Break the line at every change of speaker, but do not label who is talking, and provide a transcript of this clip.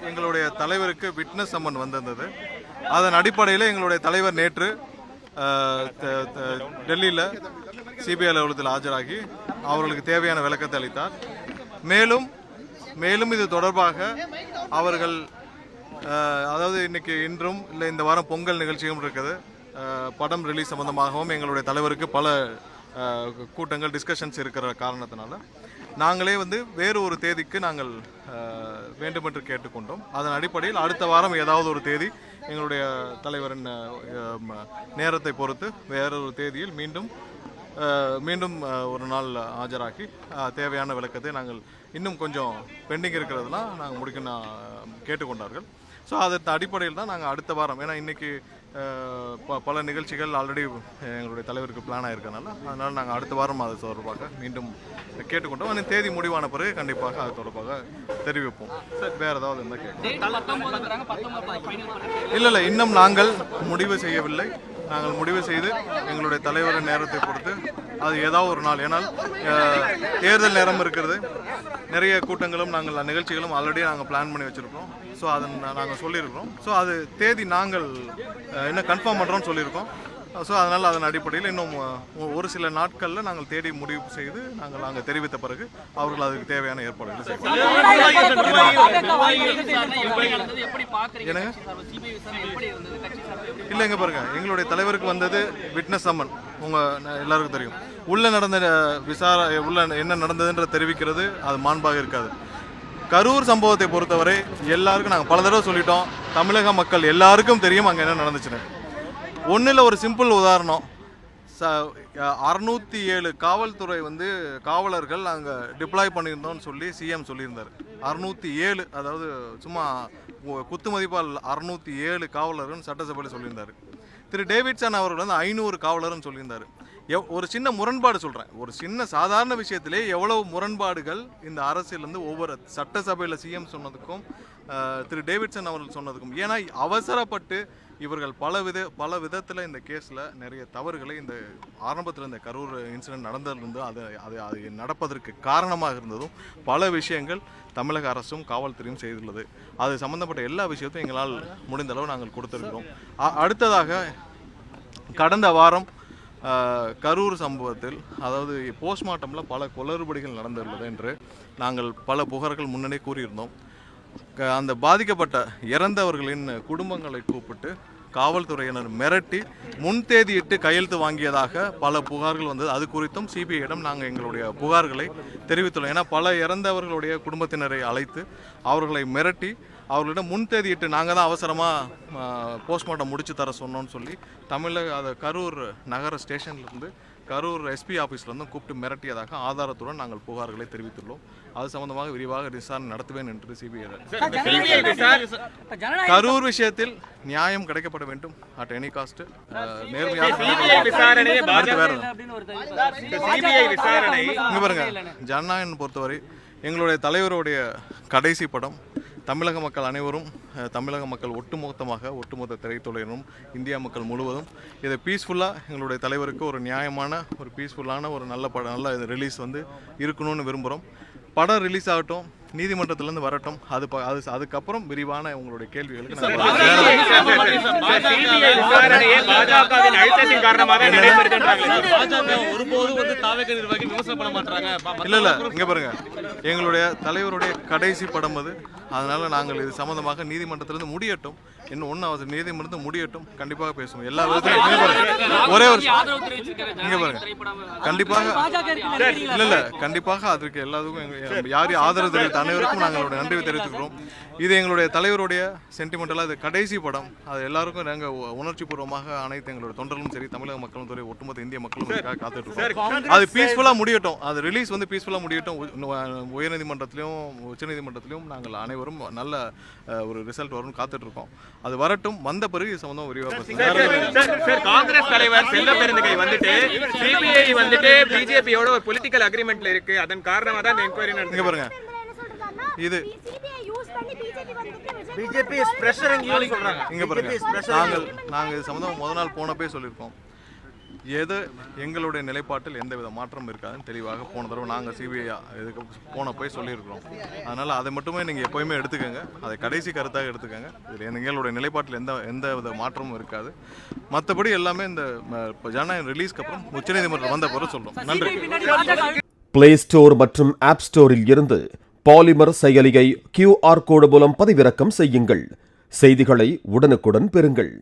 எங்களுடைய தலைவருக்கு witness summon வந்திருந்தது. அதன் அடிப்படையில் எங்களுடைய தலைவர் நேற்று டெல்லியில் சிபிஐ அலுவலகத்தில் ஆஜராகி அவர்களுக்கு தேவையான விளக்கத்தை அளித்தார். மேலும் இது தொடர்பாக அவர்கள் அதாவது இன்றும் இல்லை இந்த வாரம் பொங்கல் நிகழ்ச்சியும் இருக்குது. படம் ரிலீஸ் சம்பந்தமாகவும் எங்களுடைய தலைவருக்கு பல கூட்டங்கள் டிஸ்கஷன்ஸ் இருக்கிற காரணத்தினால நாங்களே வேறு ஒரு தேதிக்கு நாங்கள் வேண்டுமென்று கேட்டுக்கொண்டோம். அதன் அடிப்படையில் அடுத்த வாரம் ஏதாவது ஒரு தேதி எங்களுடைய தலைவரின் நேரத்தை பொறுத்து வேறொரு தேதியில் மீண்டும் ஒரு நாள் ஆஜராக்கி தேவையான விளக்கத்தை நாங்கள் இன்னும் கொஞ்சம் பெண்டிங் இருக்கிறதுலாம் நாங்கள் முடிக்கணும் கேட்டுக்கொண்டார்கள். ஸோ அதன் அடிப்படையில் தான் நாங்கள் அடுத்த வாரம், ஏன்னா இன்றைக்கி பல நிகழ்ச்சிகள் ஆல்ரெடி எங்களுடைய தலைவருக்கு பிளான் ஆகிருக்கனால அதனால் நாங்கள் அடுத்த வாரம் அது தொடர்பாக மீண்டும் கேட்டுக்கொண்டோம். அந்த தேதி முடிவான பிறகு கண்டிப்பாக அது தொடர்பாக தெரிவிப்போம். சார் வேறு ஏதாவது இருந்தால் கேட்கும். இல்லை இன்னும் நாங்கள் முடிவு செய்யவில்லை. நாங்கள் முடிவு செய்து எங்களுடைய தலைவரின் நேரத்தை பொறுத்து அது ஏதாவது ஒரு நாள், ஏன்னால் தேர்தல் நேரம் இருக்கிறது, நிறைய கூட்டங்களும் நாங்கள் நிகழ்ச்சிகளும் ஆல்ரெடி நாங்கள் பிளான் பண்ணி வச்சுருக்கோம். ஸோ அதை நாங்கள் சொல்லியிருக்கிறோம். ஸோ அது தேதி நாங்கள் இன்னும் கன்ஃபார்ம் பண்ணுறோம்னு சொல்லியிருக்கோம். ஸோ அதனால் அதன் அடிப்படையில் இன்னும் ஒரு சில நாட்களில் நாங்கள் தேடி முடிவு செய்து நாங்கள் அங்கே தெரிவித்த பிறகு அவர்கள் அதுக்கு தேவையான ஏற்பாடுகள் செய்வாங்க. இல்லைங்க பாருங்க, எங்களுடைய தலைவருக்கு வந்தது விட்னஸ் சம்மன். எல்லாருக்கும் தெரியும். உள்ள நடந்த உள்ள என்ன நடந்ததுன்ற தெரிவிக்கிறது அது மாண்பாக இருக்காது. கரூர் சம்பவத்தை பொறுத்தவரை எல்லாருக்கும் நாங்கள் பல தடவை சொல்லிட்டோம். தமிழக மக்கள் எல்லாருக்கும் தெரியும் அங்கே என்ன நடந்துச்சுன்னு. ஒன்றில் ஒரு சிம்பிள் உதாரணம், 607 காவல்துறை காவலர்கள் அங்கே டிப்ளாய் பண்ணியிருந்தோம்னு சொல்லி சிஎம் சொல்லியிருந்தார். 607, அதாவது சும்மா குத்து மதிப்பால் 607 காவலர்கள் சட்டசபையில் சொல்லியிருந்தார். திரு டேவிட்சன் அவர்கள் 500 காவலர்னு சொல்லியிருந்தார். ஒரு சின்ன முரண்பாடு சொல்கிறேன், ஒரு சின்ன சாதாரண விஷயத்திலே எவ்வளவு முரண்பாடுகள் இந்த அரசியல் ஒவ்வொரு சட்டசபையில் சிஎம் சொன்னதுக்கும் திரு டேவிட்சன் அவர்கள் சொன்னதுக்கும். ஏன்னா அவசரப்பட்டு இவர்கள் பல விதத்தில் இந்த கேஸில் நிறைய தவறுகளை இந்த ஆரம்பத்தில் இந்த கரூர் இன்சிடென்ட் நடந்திருந்து அது நடப்பதற்கு காரணமாக இருந்ததும் பல விஷயங்கள் தமிழக அரசும் காவல்துறையும் செய்துள்ளது. அது சம்பந்தப்பட்ட எல்லா விஷயத்தையும் எங்களால் முடிந்தளவு நாங்கள் கொடுத்துருக்கிறோம். அடுத்ததாக கடந்த வாரம் கரூர் சம்பவத்தில், அதாவது போஸ்ட்மார்ட்டமில் பல குளறுபடிகள் நடந்துள்ளது என்று நாங்கள் பல புகார்கள் முன்னே கூறியிருந்தோம். அந்த பாதிக்கப்பட்ட இறந்தவர்களின் குடும்பங்களை கூப்பிட்டு காவல்துறையினர் மிரட்டி முன்தேதியிட்டு கையெழுத்து வாங்கியதாக பல புகார்கள் வந்தது. அது குறித்தும் சிபிஐயிடம் நாங்கள் எங்களுடைய புகார்களை தெரிவித்துள்ளோம். ஏன்னா பல இறந்தவர்களுடைய குடும்பத்தினரை அழைத்து அவர்களை மிரட்டி அவர்களிடம் முன்தேதியிட்டு நாங்கள் தான் அவசரமாக போஸ்ட்மார்ட்டம் முடிச்சு தர சொன்னோன்னு சொல்லி கரூர் நகர ஸ்டேஷன்லேருந்து கரூர் எஸ்பி ஆஃபீஸ்லேருந்து கூப்பிட்டு மிரட்டியதாக ஆதாரத்துடன் நாங்கள் புகார்களை தெரிவித்துள்ளோம். அது சம்பந்தமாக விரிவாக விசாரணை நடத்துவேன் என்று சிபிஐ. கரூர் விஷயத்தில் நியாயம் கிடைக்கப்பட வேண்டும் அட் எனி காஸ்ட். ஜனநாயகம் பொறுத்தவரை எங்களுடைய தலைவருடைய கடைசி படம் தமிழக மக்கள் அனைவரும், தமிழக மக்கள் ஒட்டுமொத்த திரைத்துறையினரும், இந்தியா மக்கள் முழுவதும் இதை பீஸ்ஃபுல்லாக எங்களுடைய தலைவருக்கு ஒரு நியாயமான ஒரு பீஸ்ஃபுல்லான ஒரு நல்ல ரிலீஸ் இருக்கணும்னு விரும்புகிறோம். படம் ரிலீஸ் ஆகட்டும், நீதிமன்றத்திலிருந்து வரட்டும், அதுக்கப்புறம் விரிவான உங்களுடைய கேள்விகளுக்கு இல்ல இங்க பாருங்க, எங்களுடைய தலைவருடைய கடைசி படம் அது. அதனால நாங்கள் இது சம்பந்தமாக நீதிமன்றத்திலிருந்து முடியட்டும், இன்னும் ஒன்னும் அவசியம், நீதிமன்றத்தில் முடியட்டும், கண்டிப்பாக பேசுவோம். எல்லா விதத்திலும் ஒரே ஒரு இங்க பாருங்க, கண்டிப்பாக இல்ல கண்டிப்பாக அதற்கு எல்லாத்துக்கும் யார் ஆதரவு தெரிவித்த அனைவருக்கும் நாங்களுடைய நன்றி தெரிவித்துக்கிறோம். இது எங்களுடைய தலைவருடைய சென்டிமெண்டலாக இது கடைசி படம். அது எல்லாருக்கும் நாங்கள் உணர்ச்சி பூர்வமாக அனைத்து எங்களுடைய தொண்டர்களும் சரி, தமிழக மக்களும் சரி, ஒட்டுமொத்த இந்திய மக்களும் காத்துட்டு இருக்கோம். அது பீஸ்ஃபுல்லாக முடியட்டும், அது ரிலீஸ் பீஸ்ஃபுல்லாக முடியட்டும். உயர்நீதிமன்றத்திலும் உச்சநீதிமன்றத்திலும் நாங்கள் அனைவரும் நல்ல ஒரு ரிசல்ட் வரும்னு காத்துட்டு இருக்கோம். அது வரட்டும், வந்த பிறகு இது சம்பந்தம் விரிவாக
காங்கிரஸ் தலைவர் செல்வ பெருந்தகை சிபிஐ பிஜேபியோட ஒரு பொலிட்டிக்கல் அக்ரிமெண்ட்ல இருக்கு, அதன் காரணமா தான் இந்த என்கொயரி நடந்துங்க.
பாருங்க, இது
பிஜேபி இஸ் பிரஷரிங் யூ சொல்றாங்க.
இங்க பாருங்க, நாங்க இது சம்பந்தமா முதல் நாள் போனப்பே சொல்லியிருக்கோம். எது எங்களுடைய நிலைப்பாட்டில் எந்தவித மாற்றம் இருக்காதுன்னு தெளிவாக போன தடவை நாங்கள் சிபிஐ இதுக்கு போய் சொல்லியிருக்கிறோம். அதனால் அதை மட்டுமே நீங்கள் எப்போயுமே எடுத்துக்கோங்க, அதை கடைசி கருத்தாக எடுத்துக்கோங்க. இதில் எங்களுடைய நிலைப்பாட்டில் எந்த வித மாற்றமும் இருக்காது. மற்றபடி எல்லாமே இந்த ஜனநாயகம் ரிலீஸ்க்கு அப்புறம் உச்சநீதிமன்றம் வந்த பிறகு சொல்கிறோம். நன்றி.
பிளே ஸ்டோர் மற்றும் ஆப் ஸ்டோரில் இருந்து பாலிமர் செயலியை QR கோடு மூலம் பதிவிறக்கம் செய்யுங்கள். செய்திகளை உடனுக்குடன் பெறுங்கள்.